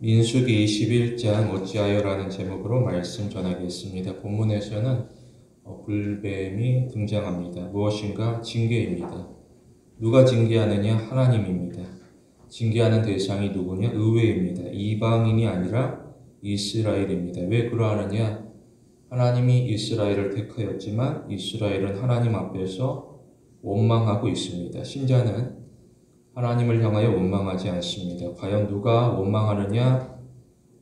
민수기 21장 어찌하여라는 제목으로 말씀 전하겠습니다. 본문에서는 불뱀이 등장합니다. 무엇인가? 징계입니다. 누가 징계하느냐? 하나님입니다. 징계하는 대상이 누구냐? 의회입니다. 이방인이 아니라 이스라엘입니다. 왜 그러하느냐? 하나님이 이스라엘을 택하였지만 이스라엘은 하나님 앞에서 원망하고 있습니다. 신자는 하나님을 향하여 원망하지 않습니다. 과연 누가 원망하느냐?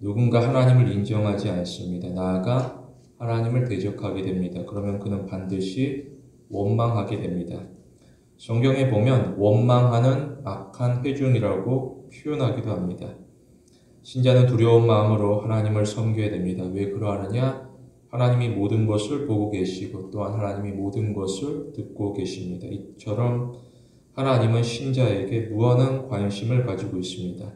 누군가 하나님을 인정하지 않습니다. 나아가 하나님을 대적하게 됩니다. 그러면 그는 반드시 원망하게 됩니다. 성경에 보면 원망하는 악한 회중이라고 표현하기도 합니다. 신자는 두려운 마음으로 하나님을 섬겨야 됩니다. 왜 그러하느냐? 하나님이 모든 것을 보고 계시고 또한 하나님이 모든 것을 듣고 계십니다. 이처럼 하나님은 신자에게 무한한 관심을 가지고 있습니다.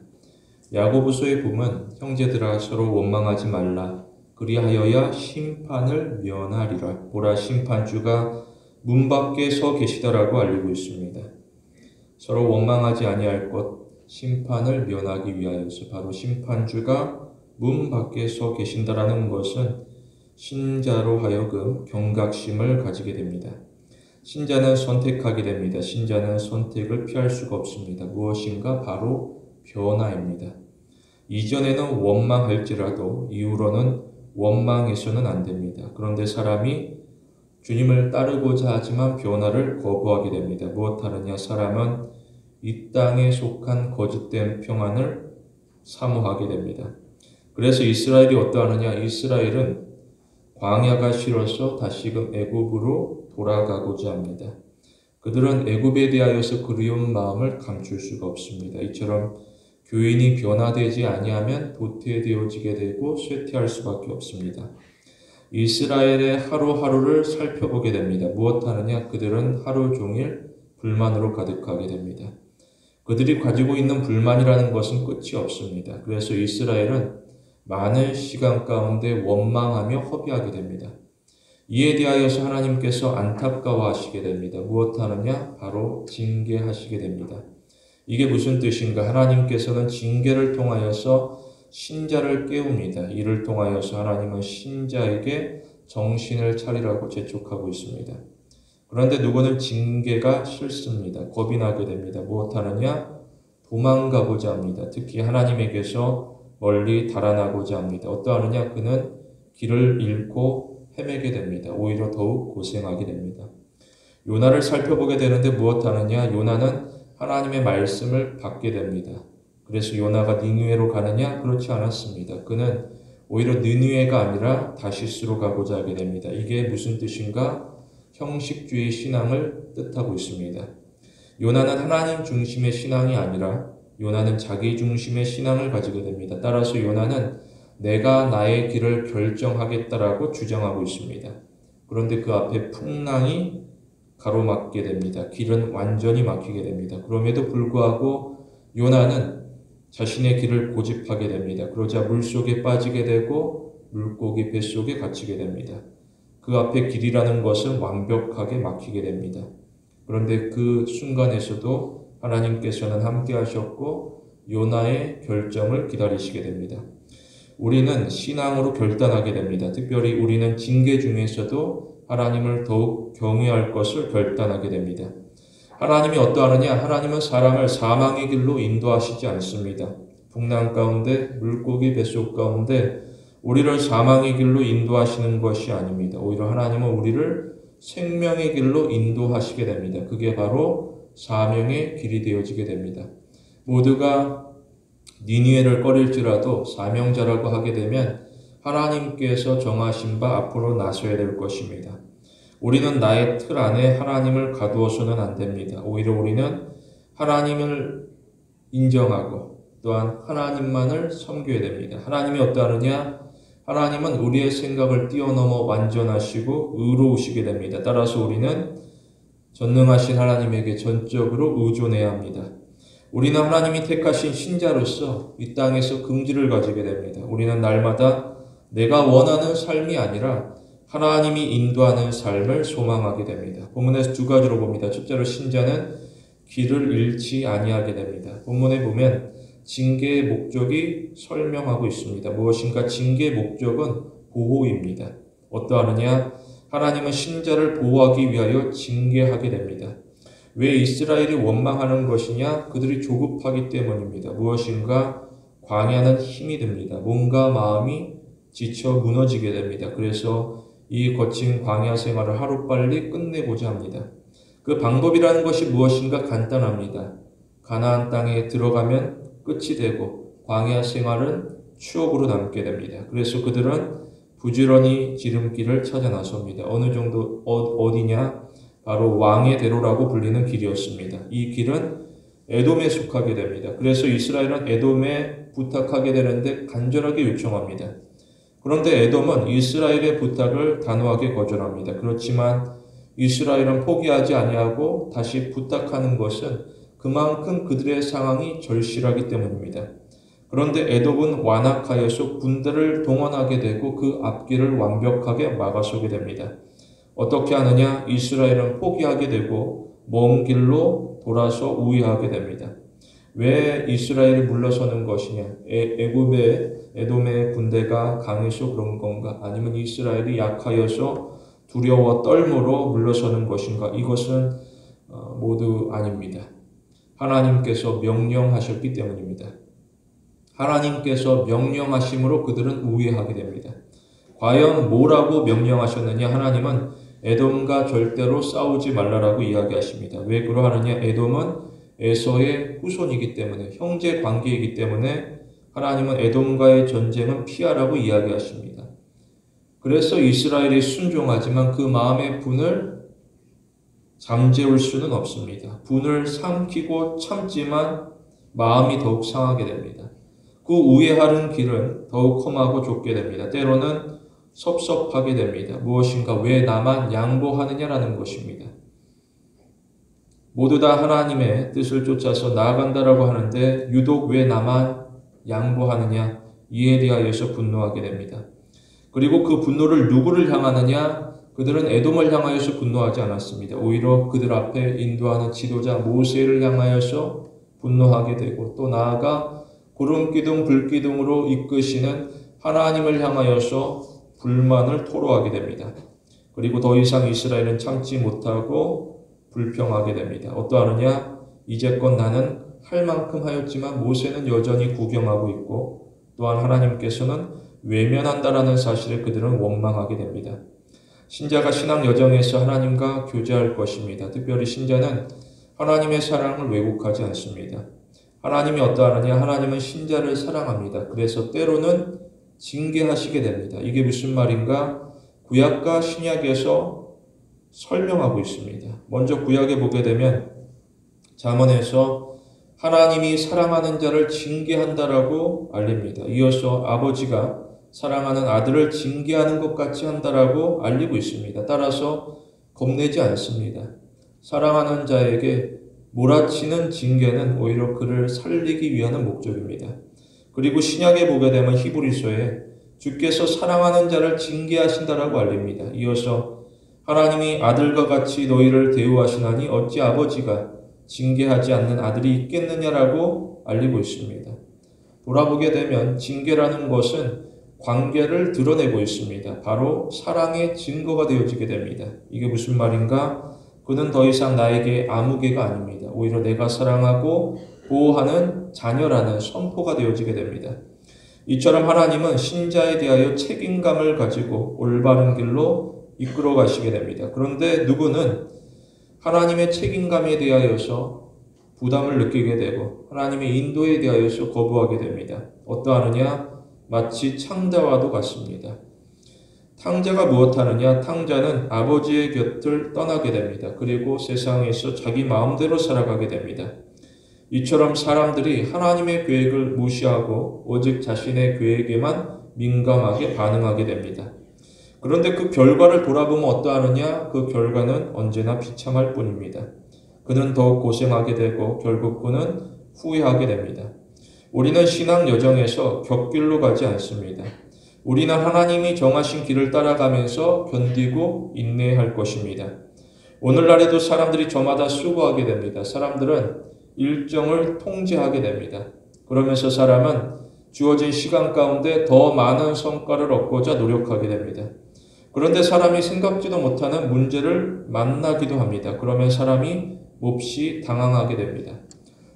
야고보서에 보면 형제들아 서로 원망하지 말라. 그리하여야 심판을 면하리라. 보라 심판주가 문 밖에 서 계시다라고 알리고 있습니다. 서로 원망하지 아니할 것 심판을 면하기 위하여서 바로 심판주가 문 밖에 서 계신다라는 것은 신자로 하여금 경각심을 가지게 됩니다. 신자는 선택하게 됩니다. 신자는 선택을 피할 수가 없습니다. 무엇인가? 바로 변화입니다. 이전에는 원망할지라도 이후로는 원망해서는 안 됩니다. 그런데 사람이 주님을 따르고자 하지만 변화를 거부하게 됩니다. 무엇하느냐? 사람은 이 땅에 속한 거짓된 평안을 사모하게 됩니다. 그래서 이스라엘이 어떠하느냐? 이스라엘은 광야가 싫어서 다시금 애굽으로 돌아가고자 합니다. 그들은 애굽에 대하여서 그리운 마음을 감출 수가 없습니다. 이처럼 교인이 변화되지 아니하면 도태되어지게 되고 쇠퇴할 수밖에 없습니다. 이스라엘의 하루하루를 살펴보게 됩니다. 무엇하느냐? 그들은 하루 종일 불만으로 가득하게 됩니다. 그들이 가지고 있는 불만이라는 것은 끝이 없습니다. 그래서 이스라엘은 많은 시간 가운데 원망하며 허비하게 됩니다. 이에 대하여서 하나님께서 안타까워하시게 됩니다. 무엇하느냐? 바로 징계하시게 됩니다. 이게 무슨 뜻인가? 하나님께서는 징계를 통하여서 신자를 깨웁니다. 이를 통하여서 하나님은 신자에게 정신을 차리라고 재촉하고 있습니다. 그런데 누구는 징계가 싫습니다. 겁이 나게 됩니다. 무엇하느냐? 도망가고자 합니다. 특히 하나님에게서 멀리 달아나고자 합니다. 어떠하느냐? 그는 길을 잃고 헤매게 됩니다. 오히려 더욱 고생하게 됩니다. 요나를 살펴보게 되는데 무엇하느냐? 요나는 하나님의 말씀을 받게 됩니다. 그래서 요나가 니느웨로 가느냐? 그렇지 않았습니다. 그는 오히려 니느웨가 아니라 다시스로 가고자 하게 됩니다. 이게 무슨 뜻인가? 형식주의 신앙을 뜻하고 있습니다. 요나는 하나님 중심의 신앙이 아니라 요나는 자기 중심의 신앙을 가지게 됩니다. 따라서 요나는 내가 나의 길을 결정하겠다라고 주장하고 있습니다. 그런데 그 앞에 풍랑이 가로막게 됩니다. 길은 완전히 막히게 됩니다. 그럼에도 불구하고 요나는 자신의 길을 고집하게 됩니다. 그러자 물속에 빠지게 되고 물고기 뱃속에 갇히게 됩니다. 그 앞에 길이라는 것은 완벽하게 막히게 됩니다. 그런데 그 순간에서도 하나님께서는 함께 하셨고 요나의 결정을 기다리시게 됩니다. 우리는 신앙으로 결단하게 됩니다. 특별히 우리는 징계 중에서도 하나님을 더욱 경외할 것을 결단하게 됩니다. 하나님이 어떠하느냐? 하나님은 사람을 사망의 길로 인도하시지 않습니다. 풍랑 가운데 물고기 뱃속 가운데 우리를 사망의 길로 인도하시는 것이 아닙니다. 오히려 하나님은 우리를 생명의 길로 인도하시게 됩니다. 그게 바로 사명의 길이 되어지게 됩니다. 모두가 니느웨를 꺼릴지라도 사명자라고 하게 되면 하나님께서 정하신 바 앞으로 나서야 될 것입니다. 우리는 나의 틀 안에 하나님을 가두어서는 안 됩니다. 오히려 우리는 하나님을 인정하고 또한 하나님만을 섬겨야 됩니다. 하나님이 어떠하느냐? 하나님은 우리의 생각을 뛰어넘어 완전하시고 의로우시게 됩니다. 따라서 우리는 전능하신 하나님에게 전적으로 의존해야 합니다. 우리는 하나님이 택하신 신자로서 이 땅에서 긍지를 가지게 됩니다. 우리는 날마다 내가 원하는 삶이 아니라 하나님이 인도하는 삶을 소망하게 됩니다. 본문에서 두 가지로 봅니다. 첫째로 신자는 길을 잃지 아니하게 됩니다. 본문에 보면 징계의 목적이 설명하고 있습니다. 무엇인가 징계의 목적은 보호입니다. 어떠하느냐? 하나님은 신자를 보호하기 위하여 징계하게 됩니다. 왜 이스라엘이 원망하는 것이냐? 그들이 조급하기 때문입니다. 무엇인가 광야는 힘이 듭니다. 몸과 마음이 지쳐 무너지게 됩니다. 그래서 이 거친 광야 생활을 하루빨리 끝내고자 합니다. 그 방법이라는 것이 무엇인가 간단합니다. 가나안 땅에 들어가면 끝이 되고 광야 생활은 추억으로 남게 됩니다. 그래서 그들은 부지런히 지름길을 찾아 나섭니다. 어느 정도 어디냐? 바로 왕의 대로라고 불리는 길이었습니다. 이 길은 에돔에 속하게 됩니다. 그래서 이스라엘은 에돔에 부탁하게 되는데 간절하게 요청합니다. 그런데 에돔은 이스라엘의 부탁을 단호하게 거절합니다. 그렇지만 이스라엘은 포기하지 아니하고 다시 부탁하는 것은 그만큼 그들의 상황이 절실하기 때문입니다. 그런데 에돔은 완악하여서 군대를 동원하게 되고 그 앞길을 완벽하게 막아서게 됩니다. 어떻게 하느냐? 이스라엘은 포기하게 되고 먼 길로 돌아서 우회하게 됩니다. 왜 이스라엘이 물러서는 것이냐? 에돔의 군대가 강해서 그런 건가? 아니면 이스라엘이 약하여서 두려워 떨므로 물러서는 것인가? 이것은 모두 아닙니다. 하나님께서 명령하셨기 때문입니다. 하나님께서 명령하심으로 그들은 우회하게 됩니다. 과연 뭐라고 명령하셨느냐? 하나님은 에돔과 절대로 싸우지 말라라고 이야기하십니다. 왜 그러하느냐? 에돔은 에서의 후손이기 때문에, 형제 관계이기 때문에 하나님은 에돔과의 전쟁은 피하라고 이야기하십니다. 그래서 이스라엘이 순종하지만 그 마음의 분을 잠재울 수는 없습니다. 분을 삼키고 참지만 마음이 더욱 상하게 됩니다. 그 우회하는 길은 더욱 험하고 좁게 됩니다. 때로는 섭섭하게 됩니다. 무엇인가 왜 나만 양보하느냐라는 것입니다. 모두 다 하나님의 뜻을 쫓아서 나아간다라고 하는데 유독 왜 나만 양보하느냐? 이에 대하여서 분노하게 됩니다. 그리고 그 분노를 누구를 향하느냐? 그들은 에돔을 향하여서 분노하지 않았습니다. 오히려 그들 앞에 인도하는 지도자 모세를 향하여서 분노하게 되고 또 나아가 구름기둥 불기둥으로 이끄시는 하나님을 향하여서 불만을 토로하게 됩니다. 그리고 더 이상 이스라엘은 참지 못하고 불평하게 됩니다. 어떠하느냐? 이제껏 나는 할 만큼 하였지만 모세는 여전히 구경하고 있고 또한 하나님께서는 외면한다라는 사실에 그들은 원망하게 됩니다. 신자가 신앙 여정에서 하나님과 교제할 것입니다. 특별히 신자는 하나님의 사랑을 왜곡하지 않습니다. 하나님이 어떠하느냐? 하나님은 신자를 사랑합니다. 그래서 때로는 징계하시게 됩니다. 이게 무슨 말인가? 구약과 신약에서 설명하고 있습니다. 먼저 구약에 보게 되면 잠언에서 하나님이 사랑하는 자를 징계한다라고 알립니다. 이어서 아버지가 사랑하는 아들을 징계하는 것 같이 한다라고 알리고 있습니다. 따라서 겁내지 않습니다. 사랑하는 자에게 몰아치는 징계는 오히려 그를 살리기 위한 목적입니다. 그리고 신약에 보게 되면 히브리서에 주께서 사랑하는 자를 징계하신다라고 알립니다. 이어서 하나님이 아들과 같이 너희를 대우하시나니 어찌 아버지가 징계하지 않는 아들이 있겠느냐라고 알리고 있습니다. 돌아보게 되면 징계라는 것은 관계를 드러내고 있습니다. 바로 사랑의 증거가 되어지게 됩니다. 이게 무슨 말인가? 그는 더 이상 나에게 아무개가 아닙니다. 오히려 내가 사랑하고 보호하는 자녀라는 선포가 되어지게 됩니다. 이처럼 하나님은 신자에 대하여 책임감을 가지고 올바른 길로 이끌어 가시게 됩니다. 그런데 누구는 하나님의 책임감에 대하여서 부담을 느끼게 되고 하나님의 인도에 대하여서 거부하게 됩니다. 어떠하느냐? 마치 탕자와도 같습니다. 탕자가 무엇하느냐? 탕자는 아버지의 곁을 떠나게 됩니다. 그리고 세상에서 자기 마음대로 살아가게 됩니다. 이처럼 사람들이 하나님의 계획을 무시하고 오직 자신의 계획에만 민감하게 반응하게 됩니다. 그런데 그 결과를 돌아보면 어떠하느냐? 그 결과는 언제나 비참할 뿐입니다. 그는 더욱 고생하게 되고 결국 그는 후회하게 됩니다. 우리는 신앙 여정에서 곁길로 가지 않습니다. 우리는 하나님이 정하신 길을 따라가면서 견디고 인내할 것입니다. 오늘날에도 사람들이 저마다 수고하게 됩니다. 사람들은 일정을 통제하게 됩니다. 그러면서 사람은 주어진 시간 가운데 더 많은 성과를 얻고자 노력하게 됩니다. 그런데 사람이 생각지도 못하는 문제를 만나기도 합니다. 그러면 사람이 몹시 당황하게 됩니다.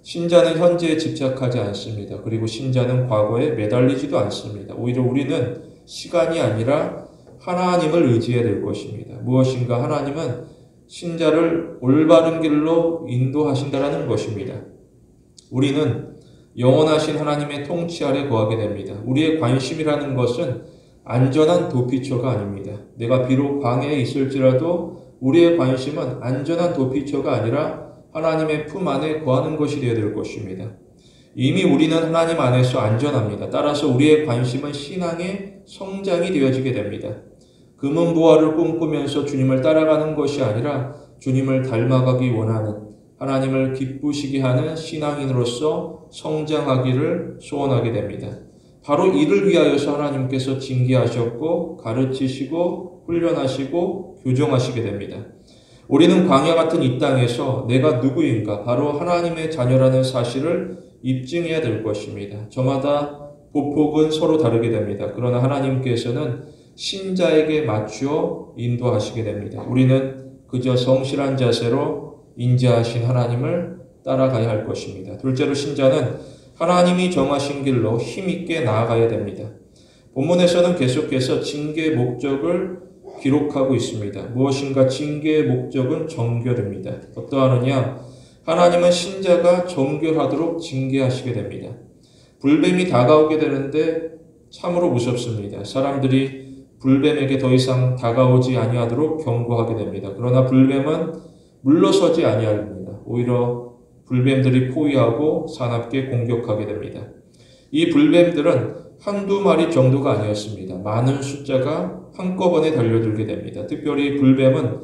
신자는 현재에 집착하지 않습니다. 그리고 신자는 과거에 매달리지도 않습니다. 오히려 우리는 시간이 아니라 하나님을 의지해야 될 것입니다. 무엇인가 하나님은 신자를 올바른 길로 인도하신다는 것입니다. 우리는 영원하신 하나님의 통치 아래 거하게 됩니다. 우리의 관심이라는 것은 안전한 도피처가 아닙니다. 내가 비록 광야에 있을지라도 우리의 관심은 안전한 도피처가 아니라 하나님의 품 안에 거하는 것이 되어야 될 것입니다. 이미 우리는 하나님 안에서 안전합니다. 따라서 우리의 관심은 신앙의 성장이 되어지게 됩니다. 금은보화를 꿈꾸면서 주님을 따라가는 것이 아니라 주님을 닮아가기 원하는, 하나님을 기쁘시게 하는 신앙인으로서 성장하기를 소원하게 됩니다. 바로 이를 위하여서 하나님께서 징계하셨고 가르치시고 훈련하시고 교정하시게 됩니다. 우리는 광야 같은 이 땅에서 내가 누구인가, 바로 하나님의 자녀라는 사실을 입증해야 될 것입니다. 저마다 보폭은 서로 다르게 됩니다. 그러나 하나님께서는 신자에게 맞추어 인도하시게 됩니다. 우리는 그저 성실한 자세로 인자하신 하나님을 따라가야 할 것입니다. 둘째로 신자는 하나님이 정하신 길로 힘있게 나아가야 됩니다. 본문에서는 계속해서 징계의 목적을 기록하고 있습니다. 무엇인가 징계의 목적은 정결입니다. 어떠하느냐? 하나님은 신자가 정결하도록 징계하시게 됩니다. 불뱀이 다가오게 되는데 참으로 무섭습니다. 사람들이 불뱀에게 더 이상 다가오지 아니하도록 경고하게 됩니다. 그러나 불뱀은 물러서지 아니합니다. 오히려 불뱀들이 포위하고 사납게 공격하게 됩니다. 이 불뱀들은 한두 마리 정도가 아니었습니다. 많은 숫자가 한꺼번에 달려들게 됩니다. 특별히 불뱀은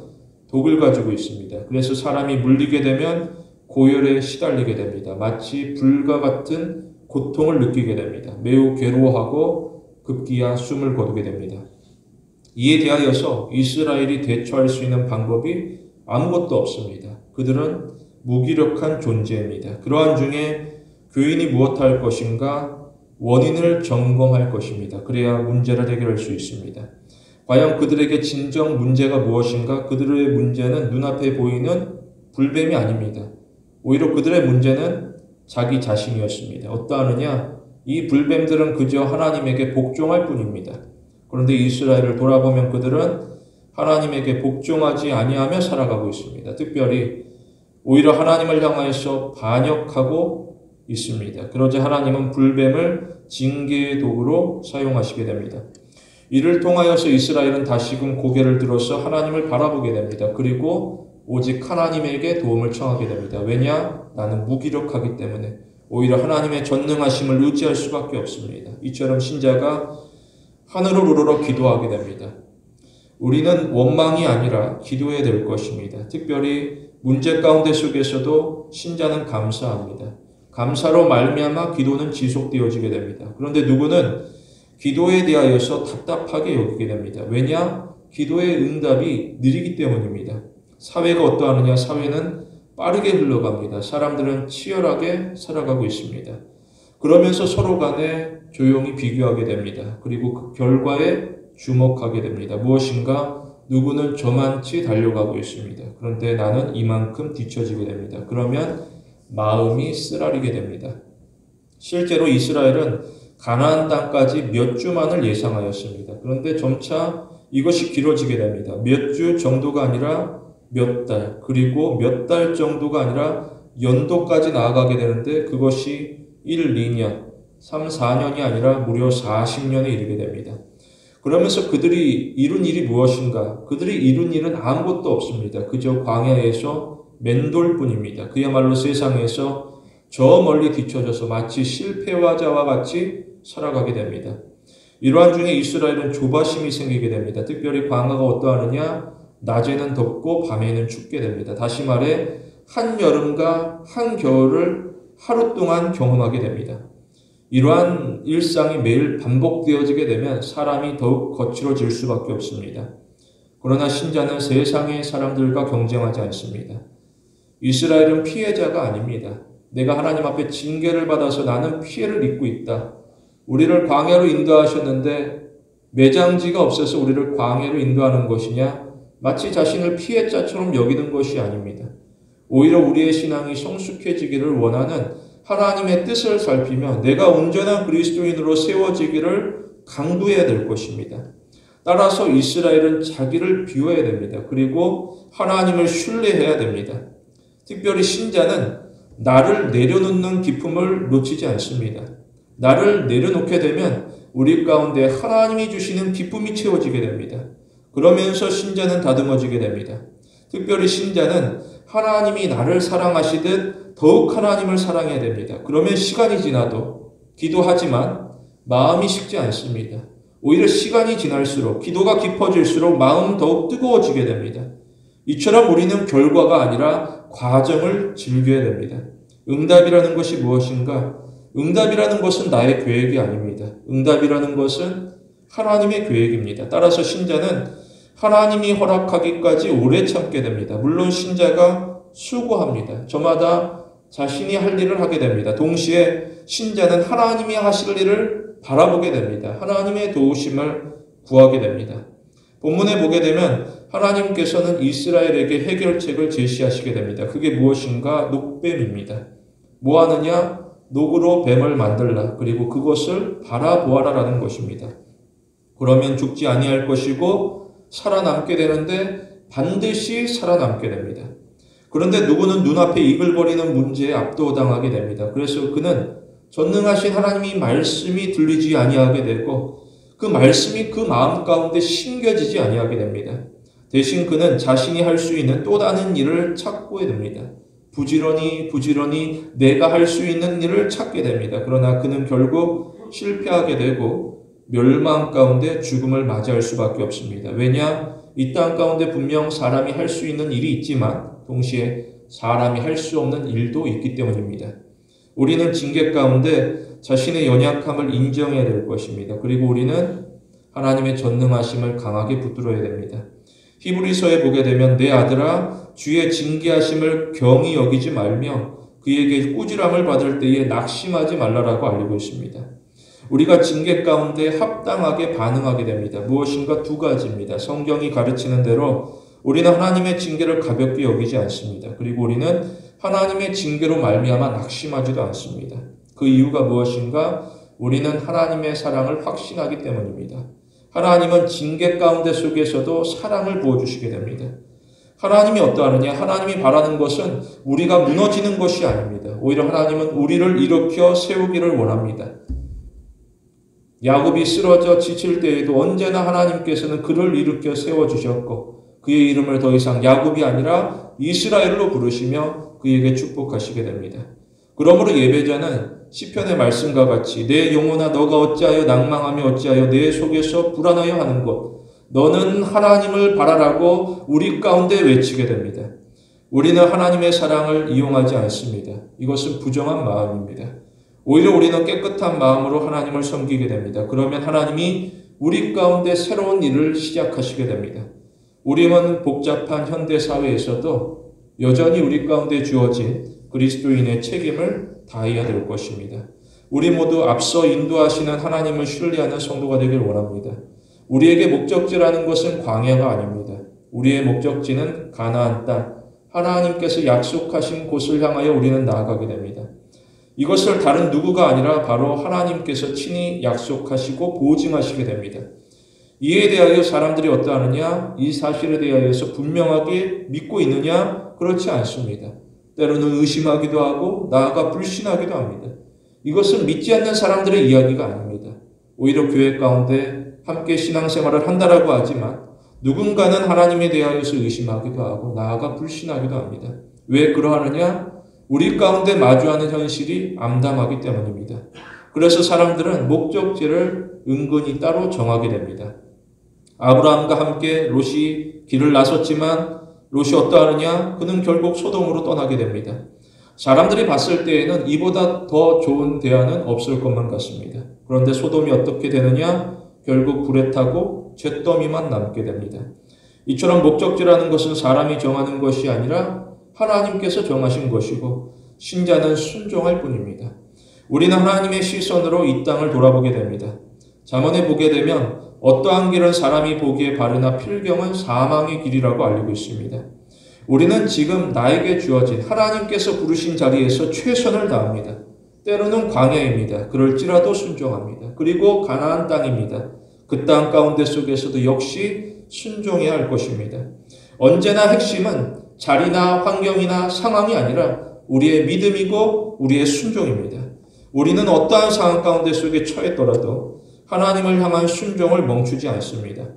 독을 가지고 있습니다. 그래서 사람이 물리게 되면 고열에 시달리게 됩니다. 마치 불과 같은 고통을 느끼게 됩니다. 매우 괴로워하고 급기야 숨을 거두게 됩니다. 이에 대하여서 이스라엘이 대처할 수 있는 방법이 아무것도 없습니다. 그들은 무기력한 존재입니다. 그러한 중에 교인이 무엇할 것인가? 원인을 점검할 것입니다. 그래야 문제를 해결할 수 있습니다. 과연 그들에게 진정 문제가 무엇인가? 그들의 문제는 눈앞에 보이는 불뱀이 아닙니다. 오히려 그들의 문제는 자기 자신이었습니다. 어떠하느냐? 이 불뱀들은 그저 하나님에게 복종할 뿐입니다. 그런데 이스라엘을 돌아보면 그들은 하나님에게 복종하지 아니하며 살아가고 있습니다. 특별히 오히려 하나님을 향하여서 반역하고 있습니다. 그러자 하나님은 불뱀을 징계의 도구로 사용하시게 됩니다. 이를 통하여서 이스라엘은 다시금 고개를 들어서 하나님을 바라보게 됩니다. 그리고 오직 하나님에게 도움을 청하게 됩니다. 왜냐? 나는 무기력하기 때문에. 오히려 하나님의 전능하심을 의지할 수밖에 없습니다. 이처럼 신자가 하늘을 우러러 기도하게 됩니다. 우리는 원망이 아니라 기도해야 될 것입니다. 특별히 문제 가운데 속에서도 신자는 감사합니다. 감사로 말미암아 기도는 지속되어지게 됩니다. 그런데 누구는 기도에 대하여서 답답하게 여기게 됩니다. 왜냐? 기도의 응답이 느리기 때문입니다. 사회가 어떠하느냐? 사회는 빠르게 흘러갑니다. 사람들은 치열하게 살아가고 있습니다. 그러면서 서로 간에 조용히 비교하게 됩니다. 그리고 그 결과에 주목하게 됩니다. 무엇인가? 누구는 저만치 달려가고 있습니다. 그런데 나는 이만큼 뒤처지게 됩니다. 그러면 마음이 쓰라리게 됩니다. 실제로 이스라엘은 가나안 땅까지 몇 주만을 예상하였습니다. 그런데 점차 이것이 길어지게 됩니다. 몇 주 정도가 아니라 몇 달, 그리고 몇 달 정도가 아니라 연도까지 나아가게 되는데 그것이 1, 2년, 3, 4년이 아니라 무려 40년에 이르게 됩니다. 그러면서 그들이 이룬 일이 무엇인가? 그들이 이룬 일은 아무것도 없습니다. 그저 광야에서 맴돌뿐입니다. 그야말로 세상에서 저 멀리 뒤처져서 마치 실패자와 같이 살아가게 됩니다. 이러한 중에 이스라엘은 조바심이 생기게 됩니다. 특별히 광야가 어떠하느냐? 낮에는 덥고 밤에는 춥게 됩니다. 다시 말해 한여름과 한겨울을 하루 동안 경험하게 됩니다. 이러한 일상이 매일 반복되어지게 되면 사람이 더욱 거칠어질 수밖에 없습니다. 그러나 신자는 세상의 사람들과 경쟁하지 않습니다. 이스라엘은 피해자가 아닙니다. 내가 하나님 앞에 징계를 받아서 나는 피해를 입고 있다. 우리를 광야로 인도하셨는데 매장지가 없어서 우리를 광야로 인도하는 것이냐? 마치 자신을 피해자처럼 여기는 것이 아닙니다. 오히려 우리의 신앙이 성숙해지기를 원하는 하나님의 뜻을 살피며 내가 온전한 그리스도인으로 세워지기를 강구해야 될 것입니다. 따라서 이스라엘은 자기를 비워야 됩니다. 그리고 하나님을 신뢰해야 됩니다. 특별히 신자는 나를 내려놓는 기쁨을 놓치지 않습니다. 나를 내려놓게 되면 우리 가운데 하나님이 주시는 기쁨이 채워지게 됩니다. 그러면서 신자는 다듬어지게 됩니다. 특별히 신자는 하나님이 나를 사랑하시듯 더욱 하나님을 사랑해야 됩니다. 그러면 시간이 지나도 기도하지만 마음이 식지 않습니다. 오히려 시간이 지날수록 기도가 깊어질수록 마음은 더욱 뜨거워지게 됩니다. 이처럼 우리는 결과가 아니라 과정을 즐겨야 됩니다. 응답이라는 것이 무엇인가? 응답이라는 것은 나의 계획이 아닙니다. 응답이라는 것은 하나님의 계획입니다. 따라서 신자는 하나님이 허락하기까지 오래 참게 됩니다. 물론 신자가 수고합니다. 저마다 자신이 할 일을 하게 됩니다. 동시에 신자는 하나님이 하실 일을 바라보게 됩니다. 하나님의 도우심을 구하게 됩니다. 본문에 보게 되면 하나님께서는 이스라엘에게 해결책을 제시하시게 됩니다. 그게 무엇인가? 녹뱀입니다. 뭐 하느냐? 녹으로 뱀을 만들라. 그리고 그것을 바라보아라라는 것입니다. 그러면 죽지 아니할 것이고 살아남게 되는데 반드시 살아남게 됩니다. 그런데 누구는 눈앞에 이글거리는 문제에 압도당하게 됩니다. 그래서 그는 전능하신 하나님이 말씀이 들리지 아니하게 되고 그 말씀이 그 마음 가운데 심겨지지 아니하게 됩니다. 대신 그는 자신이 할 수 있는 또 다른 일을 찾게 됩니다. 부지런히 내가 할 수 있는 일을 찾게 됩니다. 그러나 그는 결국 실패하게 되고 멸망 가운데 죽음을 맞이할 수밖에 없습니다. 왜냐? 이 땅 가운데 분명 사람이 할 수 있는 일이 있지만 동시에 사람이 할 수 없는 일도 있기 때문입니다. 우리는 징계 가운데 자신의 연약함을 인정해야 될 것입니다. 그리고 우리는 하나님의 전능하심을 강하게 붙들어야 됩니다. 히브리서에 보게 되면 내 아들아 주의 징계하심을 경히 여기지 말며 그에게 꾸지람을 받을 때에 낙심하지 말라라고 알리고 있습니다. 우리가 징계 가운데 합당하게 반응하게 됩니다. 무엇인가 두 가지입니다. 성경이 가르치는 대로 우리는 하나님의 징계를 가볍게 여기지 않습니다. 그리고 우리는 하나님의 징계로 말미암아 낙심하지도 않습니다. 그 이유가 무엇인가? 우리는 하나님의 사랑을 확신하기 때문입니다. 하나님은 징계 가운데 속에서도 사랑을 부어주시게 됩니다. 하나님이 어떠하느냐? 하나님이 바라는 것은 우리가 무너지는 것이 아닙니다. 오히려 하나님은 우리를 일으켜 세우기를 원합니다. 야곱이 쓰러져 지칠 때에도 언제나 하나님께서는 그를 일으켜 세워주셨고 그의 이름을 더 이상 야곱이 아니라 이스라엘로 부르시며 그에게 축복하시게 됩니다. 그러므로 예배자는 시편의 말씀과 같이 내 영혼아 너가 어찌하여 낭망하며 어찌하여 내 속에서 불안하여 하는 것 너는 하나님을 바라라고 우리 가운데 외치게 됩니다. 우리는 하나님의 사랑을 이용하지 않습니다. 이것은 부정한 마음입니다. 오히려 우리는 깨끗한 마음으로 하나님을 섬기게 됩니다. 그러면 하나님이 우리 가운데 새로운 일을 시작하시게 됩니다. 우리는 복잡한 현대사회에서도 여전히 우리 가운데 주어진 그리스도인의 책임을 다해야 될 것입니다. 우리 모두 앞서 인도하시는 하나님을 신뢰하는 성도가 되길 원합니다. 우리에게 목적지라는 것은 광야가 아닙니다. 우리의 목적지는 가나안 땅, 하나님께서 약속하신 곳을 향하여 우리는 나아가게 됩니다. 이것을 다른 누구가 아니라 바로 하나님께서 친히 약속하시고 보증하시게 됩니다. 이에 대하여 사람들이 어떠하느냐? 이 사실에 대하여서 분명하게 믿고 있느냐? 그렇지 않습니다. 때로는 의심하기도 하고 나아가 불신하기도 합니다. 이것은 믿지 않는 사람들의 이야기가 아닙니다. 오히려 교회 가운데 함께 신앙생활을 한다라고 하지만 누군가는 하나님에 대하여서 의심하기도 하고 나아가 불신하기도 합니다. 왜 그러하느냐? 우리 가운데 마주하는 현실이 암담하기 때문입니다. 그래서 사람들은 목적지를 은근히 따로 정하게 됩니다. 아브라함과 함께 롯이 길을 나섰지만 롯이 어떠하느냐? 그는 결국 소돔으로 떠나게 됩니다. 사람들이 봤을 때에는 이보다 더 좋은 대안은 없을 것만 같습니다. 그런데 소돔이 어떻게 되느냐? 결국 불에 타고 잿더미만 남게 됩니다. 이처럼 목적지라는 것은 사람이 정하는 것이 아니라 하나님께서 정하신 것이고 신자는 순종할 뿐입니다. 우리는 하나님의 시선으로 이 땅을 돌아보게 됩니다. 잠언에 보게 되면 어떠한 길은 사람이 보기에 바르나 필경은 사망의 길이라고 알리고 있습니다. 우리는 지금 나에게 주어진 하나님께서 부르신 자리에서 최선을 다합니다. 때로는 광야입니다. 그럴지라도 순종합니다. 그리고 가나안 땅입니다. 그 땅 가운데 속에서도 역시 순종해야 할 것입니다. 언제나 핵심은 자리나 환경이나 상황이 아니라 우리의 믿음이고 우리의 순종입니다. 우리는 어떠한 상황 가운데 속에 처했더라도 하나님을 향한 순종을 멈추지 않습니다.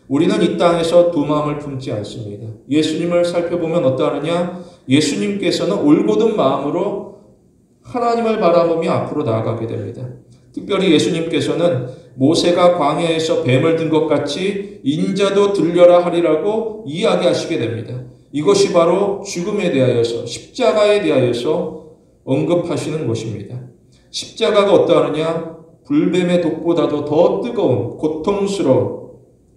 우리는 이 땅에서 두 마음을 품지 않습니다. 예수님을 살펴보면 어떠하느냐? 예수님께서는 올곧은 마음으로 하나님을 바라보며 앞으로 나아가게 됩니다. 특별히 예수님께서는 모세가 광야에서 뱀을 든 것 같이 인자도 들려라 하리라고 이야기하시게 됩니다. 이것이 바로 죽음에 대하여서 십자가에 대하여서 언급하시는 것입니다. 십자가가 어떠하느냐? 불뱀의 독보다도 더 뜨거운 고통스러운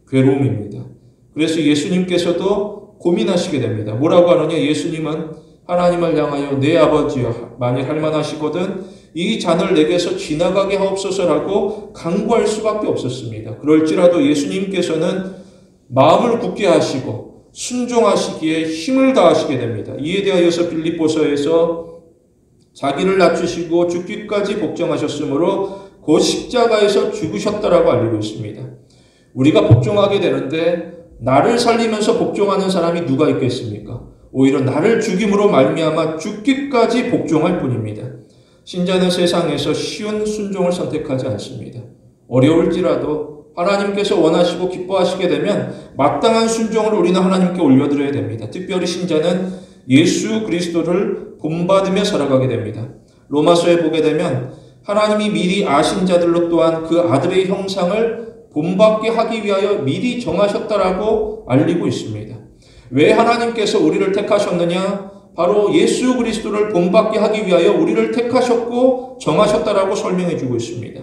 괴로움입니다. 그래서 예수님께서도 고민하시게 됩니다. 뭐라고 하느냐? 예수님은 하나님을 향하여 내 아버지여 만일 할만하시거든 이 잔을 내게서 지나가게 하옵소서라고 간구할 수밖에 없었습니다. 그럴지라도 예수님께서는 마음을 굳게 하시고 순종하시기에 힘을 다하시게 됩니다. 이에 대하여서 빌립보서에서 자기를 낮추시고 죽기까지 복종하셨으므로 곧 십자가에서 죽으셨다라고 알리고 있습니다. 우리가 복종하게 되는데 나를 살리면서 복종하는 사람이 누가 있겠습니까? 오히려 나를 죽임으로 말미암아 죽기까지 복종할 뿐입니다. 신자는 세상에서 쉬운 순종을 선택하지 않습니다. 어려울지라도 하나님께서 원하시고 기뻐하시게 되면 마땅한 순종을 우리는 하나님께 올려드려야 됩니다. 특별히 신자는 예수 그리스도를 본받으며 살아가게 됩니다. 로마서에 보게 되면 하나님이 미리 아신 자들로 또한 그 아들의 형상을 본받게 하기 위하여 미리 정하셨다라고 알리고 있습니다. 왜 하나님께서 우리를 택하셨느냐? 바로 예수 그리스도를 본받게 하기 위하여 우리를 택하셨고 정하셨다라고 설명해 주고 있습니다.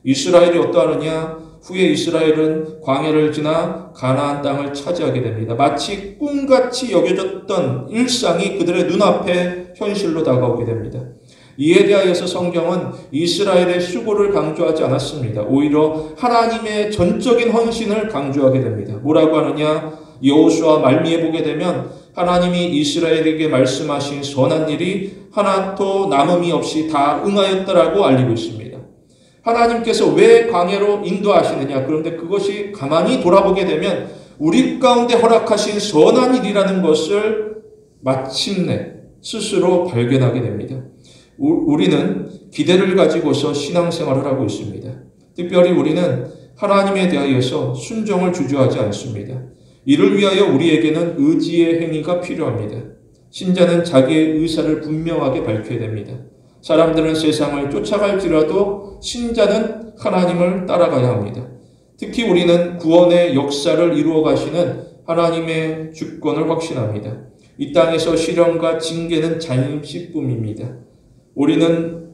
이스라엘이 어떠하느냐? 후에 이스라엘은 광야를 지나 가나안 땅을 차지하게 됩니다. 마치 꿈같이 여겨졌던 일상이 그들의 눈앞에 현실로 다가오게 됩니다. 이에 대하여서 성경은 이스라엘의 수고를 강조하지 않았습니다. 오히려 하나님의 전적인 헌신을 강조하게 됩니다. 뭐라고 하느냐? 여호수아 말미에 보게 되면 하나님이 이스라엘에게 말씀하신 선한 일이 하나도 남음이 없이 다 응하였다라고 알리고 있습니다. 하나님께서 왜 광야로 인도하시느냐? 그런데 그것이 가만히 돌아보게 되면 우리 가운데 허락하신 선한 일이라는 것을 마침내 스스로 발견하게 됩니다. 우리는 기대를 가지고서 신앙생활을 하고 있습니다. 특별히 우리는 하나님에 대하여서 순종을 주저하지 않습니다. 이를 위하여 우리에게는 의지의 행위가 필요합니다. 신자는 자기의 의사를 분명하게 밝혀야 됩니다. 사람들은 세상을 쫓아갈지라도 신자는 하나님을 따라가야 합니다. 특히 우리는 구원의 역사를 이루어 가시는 하나님의 주권을 확신합니다. 이 땅에서 시련과 징계는 잠시뿐입니다. 우리는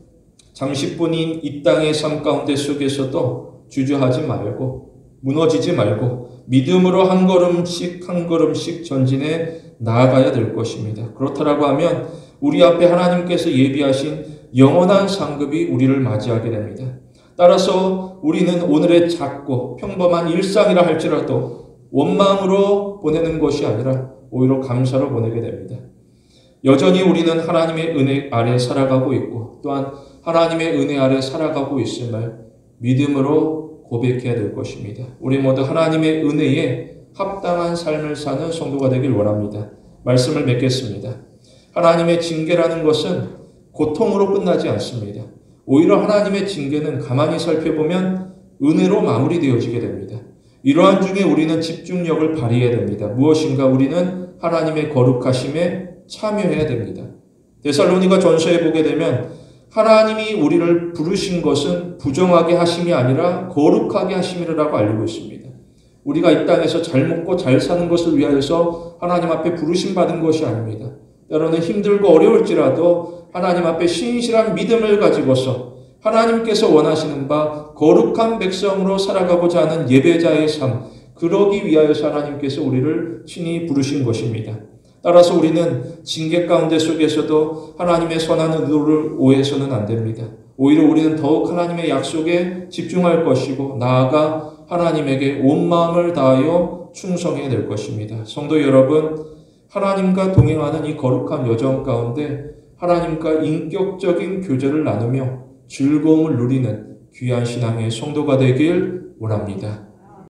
잠시뿐인 이 땅의 삶 가운데 속에서도 주저하지 말고 무너지지 말고 믿음으로 한 걸음씩 한 걸음씩 전진해 나아가야 될 것입니다. 그렇다라고 하면 우리 앞에 하나님께서 예비하신 영원한 상급이 우리를 맞이하게 됩니다. 따라서 우리는 오늘의 작고 평범한 일상이라 할지라도 원망으로 보내는 것이 아니라 오히려 감사로 보내게 됩니다. 여전히 우리는 하나님의 은혜 아래 살아가고 있고 또한 하나님의 은혜 아래 살아가고 있음을 믿음으로 고백해야 될 것입니다. 우리 모두 하나님의 은혜에 합당한 삶을 사는 성도가 되길 원합니다. 말씀을 맺겠습니다. 하나님의 징계라는 것은 고통으로 끝나지 않습니다. 오히려 하나님의 징계는 가만히 살펴보면 은혜로 마무리되어지게 됩니다. 이러한 중에 우리는 집중력을 발휘해야 됩니다. 무엇인가 우리는 하나님의 거룩하심에 참여해야 됩니다. 데살로니가 전서에 보게 되면 하나님이 우리를 부르신 것은 부정하게 하심이 아니라 거룩하게 하심이라고 알리고 있습니다. 우리가 이 땅에서 잘 먹고 잘 사는 것을 위하여서 하나님 앞에 부르심 받은 것이 아닙니다. 때로는 힘들고 어려울지라도 하나님 앞에 신실한 믿음을 가지고서 하나님께서 원하시는 바 거룩한 백성으로 살아가고자 하는 예배자의 삶, 그러기 위하여서 하나님께서 우리를 친히 부르신 것입니다. 따라서 우리는 징계 가운데 속에서도 하나님의 선한 의도를 오해해서는 안 됩니다. 오히려 우리는 더욱 하나님의 약속에 집중할 것이고 나아가 하나님에게 온 마음을 다하여 충성해야 될 것입니다. 성도 여러분, 하나님과 동행하는 이 거룩한 여정 가운데 하나님과 인격적인 교제를 나누며 즐거움을 누리는 귀한 신앙의 성도가 되길 원합니다.